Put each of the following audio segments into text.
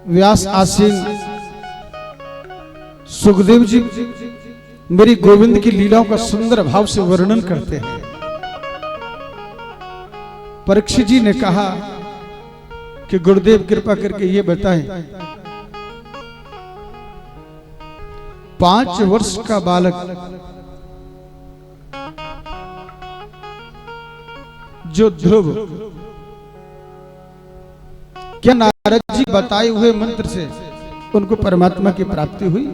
व्यास आसीन सुखदेव जी मेरी गोविंद की लीलाओं का सुंदर भाव से वर्णन करते हैं। परीक्षित जी ने कहा कि गुरुदेव कृपा करके ये बताएं, 5 वर्ष का बालक जो ध्रुव, क्या नारद जी बताए हुए मंत्र से उनको परमात्मा की प्राप्ति हुई?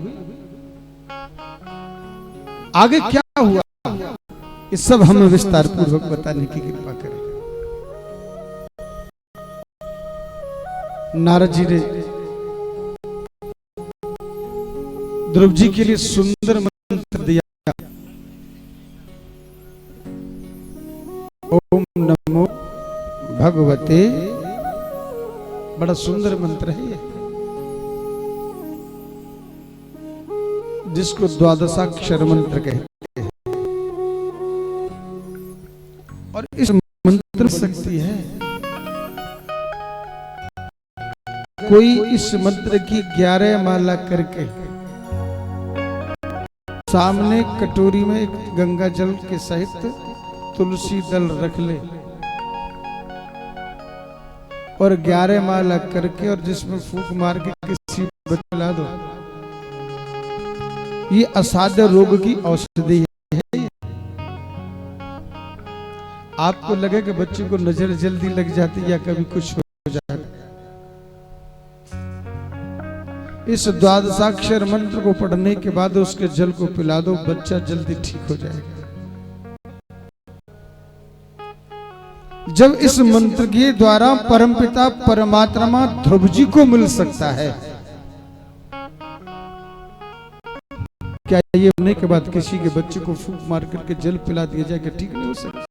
आगे क्या हुआ, ये सब हमें विस्तार पूर्वक बताने की कृपा करें। नारद जी ने ध्रुव जी के लिए सुंदर मंत्र दिया, ओम नमो भगवते। बड़ा सुंदर मंत्र है ये, जिसको द्वादशाक्षर मंत्र कहते हैं। और इस मंत्र में शक्ति है। कोई इस मंत्र की 11 माला करके सामने कटोरी में एक गंगा जल के सहित तुलसी दल रख ले और 11 माला करके और जिसमें फूंक मार के किसी को पिला दो, ये असाध्य रोग की औषधि है। आपको लगे कि बच्चे को नजर जल्दी लग जाती है या कभी कुछ हो जाता है, इस द्वादशाक्षर मंत्र को पढ़ने के बाद उसके जल को पिला दो, बच्चा जल्दी ठीक हो जाएगा। जब इस मंत्र के द्वारा परमपिता परमात्मा ध्रुव जी को मिल सकता है, क्या ये होने के बाद किसी के बच्चे को फूंक मार करके जल पिला दिया जाए, क्या ठीक नहीं हो सकता?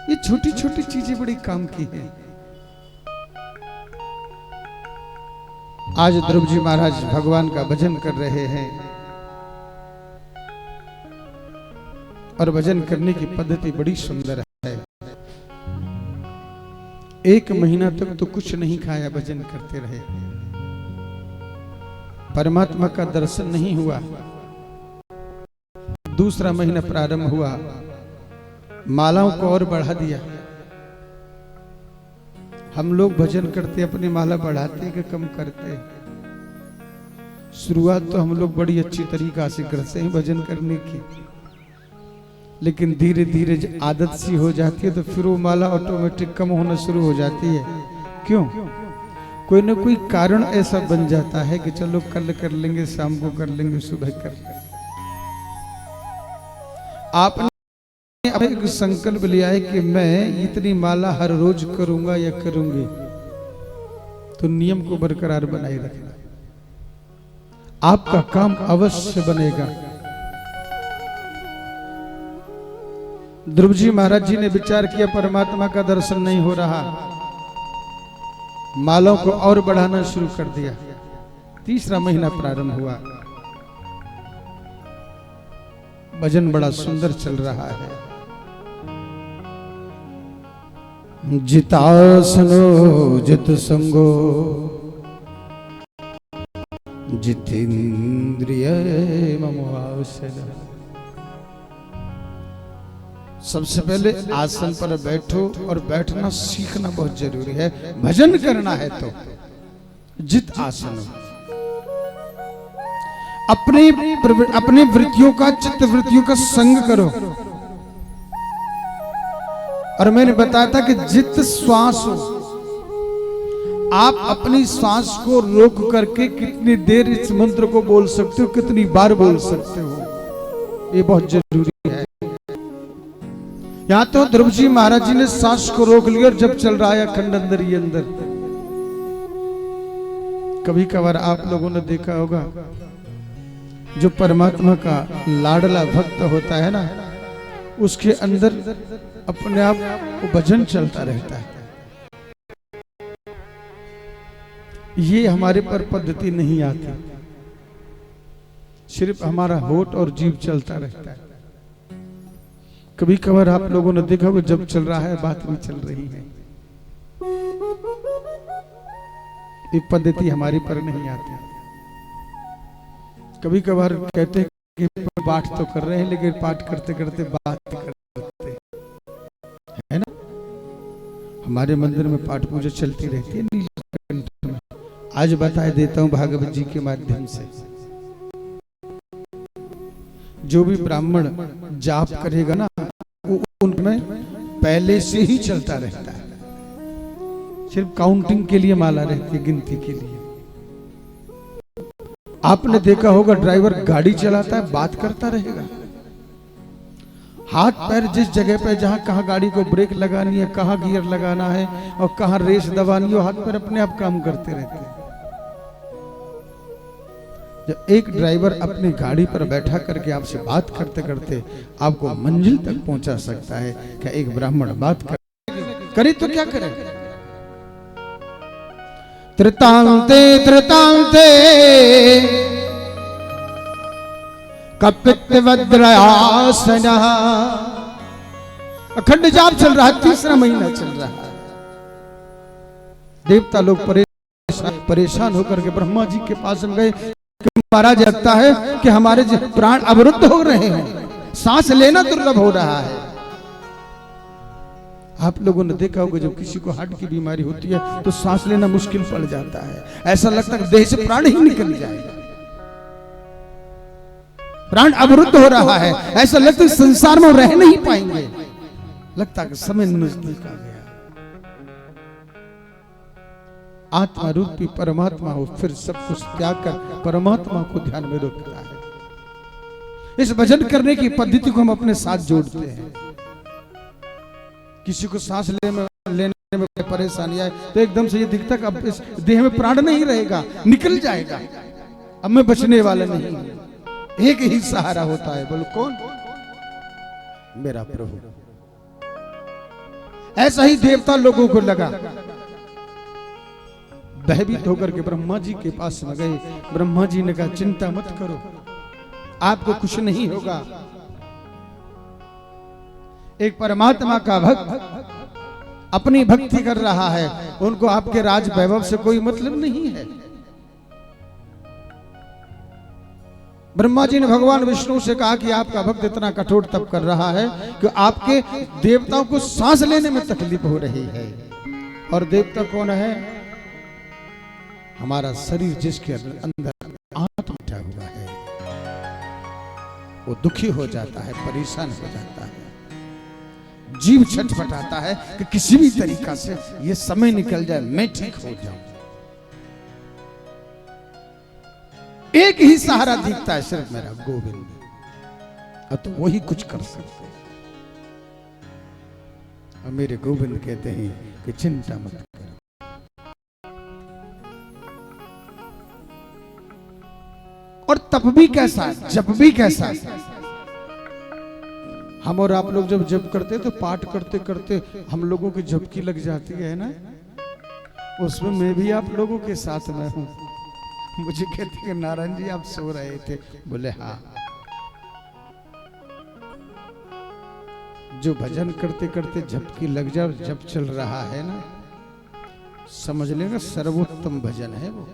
ये छोटी छोटी चीजें बड़ी काम की हैं। आज ध्रुव जी महाराज भगवान का भजन कर रहे हैं और भजन करने की पद्धति बड़ी सुंदर है। 1 महीना तक तो कुछ नहीं खाया, भजन करते रहे, परमात्मा का दर्शन नहीं हुआ। दूसरा महीना प्रारंभ हुआ, मालाओं को और बढ़ा दिया। हम लोग भजन करते अपनी माला बढ़ाते कि कम करते? शुरुआत तो हम लोग बड़ी अच्छी तरीका से करते हैं भजन करने की, लेकिन धीरे धीरे आदत सी हो जाती है तो फिर वो माला ऑटोमेटिक कम होना शुरू हो जाती है। क्यों? कोई ना कोई कारण ऐसा बन जाता है कि चलो कल कर लेंगे, शाम को कर लेंगे, सुबह कर लेंगे। आपने एक संकल्प लिया है कि मैं इतनी माला हर रोज करूंगा या करूंगी, तो नियम को बरकरार बनाए रखना, आपका काम अवश्य बनेगा। ध्रुव जी महाराज जी ने विचार किया परमात्मा का दर्शन नहीं हो रहा, मालाओं को और बढ़ाना शुरू कर दिया। तीसरा महीना प्रारंभ हुआ, भजन बड़ा सुंदर चल रहा है। जितासनो जित संगो जितेंद्रिय ममोआसन। सबसे पहले आसन पर बैठो, और बैठना सीखना बहुत जरूरी है। भजन करना है तो जित आसन, अपनी वृत्तियों का, चित्त वृत्तियों का संग करो। और मैंने बताया था कि जित श्वास हो, आप अपनी सांस को रोक करके कितनी देर इस मंत्र को बोल सकते हो, कितनी बार बोल सकते हो, ये बहुत जरूरी है। यहां तो ध्रुव जी महाराज जी ने सांस को रोक लिया और जब चल रहा है अखंड अंदर ही अंदर। कभी कभार आप लोगों ने देखा होगा, जो परमात्मा का लाडला भक्त होता है ना, उसके अंदर अपने आप वो भजन चलता रहता है। ये हमारे पर पद्धति नहीं आती, सिर्फ हमारा होठ और जीभ चलता रहता है। कभी कभार आप लोगों ने देखा होगा, जब चल रहा है बात भी चल रही है। ये पद्धति हमारी पर नहीं आती। कभी कभार कहते हैं कि पाठ तो कर रहे हैं, लेकिन पाठ करते करते बात करते है ना। हमारे मंदिर में पाठ पूजा चलती रहती है नीलकंठ में। आज बता देता हूं भागवत जी के माध्यम से, जो भी ब्राह्मण जाप करेगा ना, उनमें पहले से ही चलता रहता है, सिर्फ काउंटिंग के लिए माला रहती है, गिनती के लिए। आपने देखा होगा ड्राइवर गाड़ी चलाता है, बात करता रहेगा, हाथ पैर जिस जगह पे जहां कहां गाड़ी को ब्रेक लगानी है, कहां गियर लगाना है और कहां रेस दबानी है, हाथ पैर अपने आप काम करते रहते हैं। जब एक ड्राइवर अपनी गाड़ी पर बैठा करके आपसे बात करते करते आपको मंजिल तक पहुंचा सकता है, क्या एक ब्राह्मण बात करे तो क्या करे? त्रितांते त्रितांते कपित्वद्रयासना, अखंड जाप चल रहा है, 3रा महीना चल रहा है। देवता लोग परेशान होकर के ब्रह्मा जी के पास में गए कि महाराज लगता है कि हमारे प्राण अवरुद्ध हो रहे हैं, सांस लेना दुर्लभ हो रहा है। आप लोगों ने देखा होगा जब किसी को हार्ट की बीमारी होती है तो सांस लेना मुश्किल पड़ जाता है, ऐसा लगता है देह से प्राण ही निकल जाएगा, प्राण अवरुद्ध हो रहा है, ऐसा लगता है संसार में रह नहीं पाएंगे, लगता है समय नजदीक आ गया। आत्मा रूपी परमात्मा हो, फिर सब कुछ त्याग कर परमात्मा को ध्यान में रखता है। इस भजन करने की पद्धति को हम अपने साथ जोड़ते हैं। किसी को सांस लेने में परेशानी आए तो एकदम से ये दिखता कि अब इस देह में प्राण नहीं रहेगा, निकल जाएगा, अब मैं बचने वाला नहीं। एक ही सहारा होता है, बोलो कौन? मेरा प्रभु। ऐसा ही देवता लोगों को लगा, भयभीत होकर के ब्रह्मा जी के पास में गए। ब्रह्मा जी ने कहा चिंता मत करो, आपको कुछ नहीं होगा। एक परमात्मा का भक्त अपनी भक्ति कर रहा है, उनको आपके राज वैभव से कोई मतलब नहीं है। ब्रह्मा जी ने भगवान विष्णु से कहा कि आपका भक्त इतना कठोर तप कर रहा है कि आपके देवताओं को सांस लेने में तकलीफ हो रही है। और देवता कौन है? हमारा शरीर जिसके अंदर आत्मा बैठा हुआ है, वो दुखी हो जाता है, परेशान हो जाता है, जीव छटपटाता है कि किसी भी तरीका से ये समय निकल जाए, मैं ठीक हो जाऊं। एक ही सहारा दिखता है, सिर्फ मेरा गोविंद, और तो वही कुछ कर सकते हैं। और मेरे गोविंद कहते हैं कि चिंता मत करो। और तप भी कैसा, जप भी कैसा। हम और आप लोग जब जप करते तो पाठ करते करते हम लोगों की झपकी लग जाती है ना, उसमें मैं भी आप लोगों के साथ में हूं। मुझे कहते कि नारायण जी आप सो रहे थे, बोले हाँ। जो भजन करते करते झपकी लग जाए, जब चल रहा है ना, समझ लेगा सर्वोत्तम भजन है वो।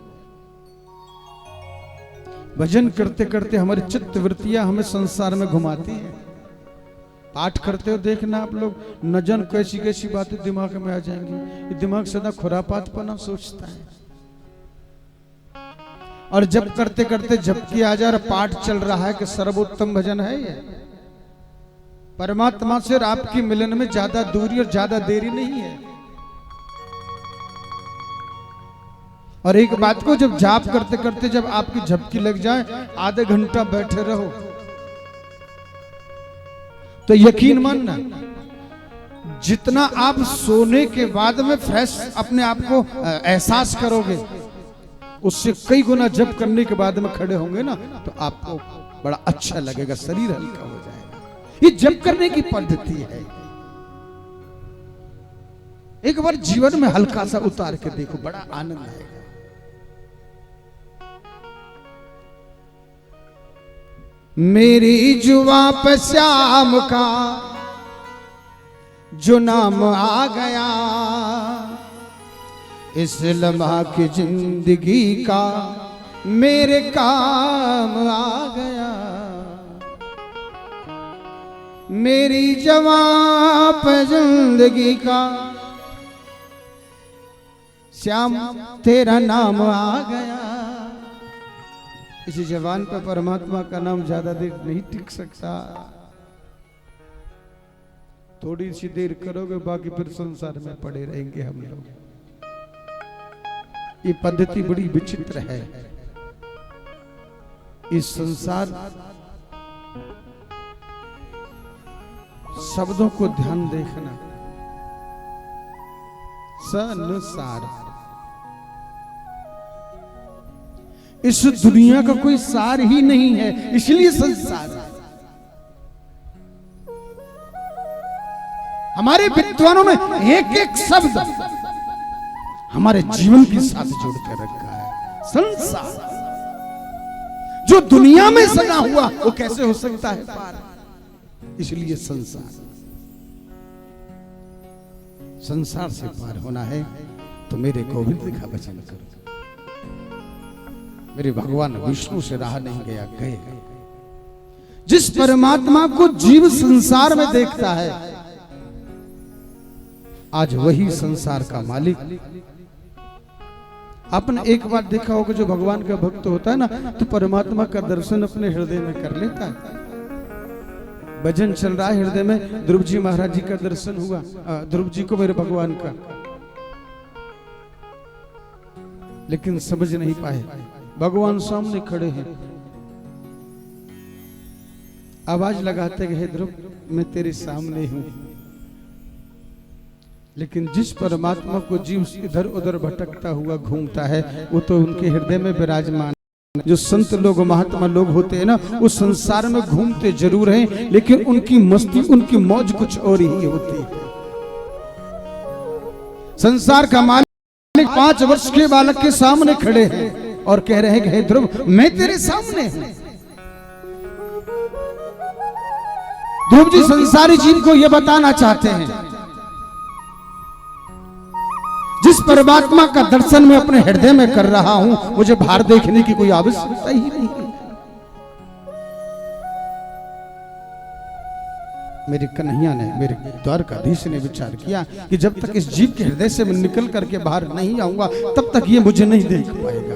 भजन करते करते हमारी चित्त वृत्तियां हमें संसार में घुमाती है। पाठ करते हो देखना आप लोग, न जान कैसी कैसी बातें दिमाग में आ जाएंगी। ये दिमाग सदा खुरापात पना सोचता है। और जब करते करते झपकी आ जाए, पाठ चल रहा है कि सर्वोत्तम भजन है ये। परमात्मा से आपकी मिलन में ज्यादा दूरी और ज्यादा देरी नहीं है। और एक बात को जब जाप करते करते जब आपकी झपकी लग जाए, आधे घंटा बैठे रहो तो यकीन मानना, जितना आप सोने के बाद में फ्रेश अपने आप को एहसास करोगे, उससे कई गुना जप करने के बाद में खड़े होंगे ना, तो आपको बड़ा अच्छा लगेगा, शरीर हल्का हो जाएगा। ये जप करने की पद्धति है। एक बार जीवन में हल्का सा उतार के देखो, बड़ा आनंद आएगा। मेरी जुआ पे श्याम का जो नाम आ गया, इस लम्हा की जिंदगी का मेरे काम आ गया, मेरी जवां पे जिंदगी का श्याम तेरा नाम आ गया। इस जवान पर परमात्मा का नाम ज्यादा देर नहीं टिक सकता। थोड़ी सी देर करोगे बाकी फिर संसार में पड़े रहेंगे हम लोग। ये पद्धति बड़ी विचित्र है। इस संसार शब्दों को ध्यान देखना, संसार, इस दुनिया का कोई सार ही नहीं है, इसलिए संसार। हमारे विद्वानों ने एक एक शब्द हमारे जीवन के साथ जोड़ कर रखा है। संसार जो दुनिया में सना हुआ वो कैसे हो सकता है पार, इसलिए संसार। संसार से पार होना है तो मेरे गोविंद का भजन करो। मेरे भगवान विष्णु से रहा नहीं गया, गए। जिस परमात्मा को जीव संसार में देखता है आज वही संसार का मालिक। आपने एक बार देखा होगा जो भगवान का भक्त होता है ना तो परमात्मा का दर्शन अपने हृदय में कर लेता है। भजन चल रहा है हृदय में, ध्रुव जी महाराज जी का दर्शन हुआ, ध्रुव जी को मेरे भगवान का, लेकिन समझ नहीं पाए। भगवान सामने खड़े हैं, आवाज लगाते गए ध्रुव मैं तेरे सामने हूं। लेकिन जिस परमात्मा को जीव इधर उधर भटकता हुआ घूमता है वो तो उनके हृदय में विराजमान। जो संत लोग महात्मा लोग होते हैं ना वो संसार में घूमते जरूर हैं लेकिन उनकी मस्ती उनकी मौज कुछ और ही होती है। संसार का मालिक 5 वर्ष के बालक के सामने खड़े हैं और कह रहे हैं कि हे ध्रुव मैं तेरे सामने हूं। ध्रुव जी संसारी जीव को यह बताना चाहते हैं जिस परमात्मा का दर्शन मैं अपने हृदय में कर रहा हूं मुझे बाहर देखने की कोई आवश्यकता ही नहीं। मेरे कन्हैया ने, मेरे द्वारकाधीश ने विचार किया कि जब तक इस जीव के हृदय से मैं निकल करके बाहर नहीं आऊंगा तब तक ये मुझे नहीं देख पाएगा।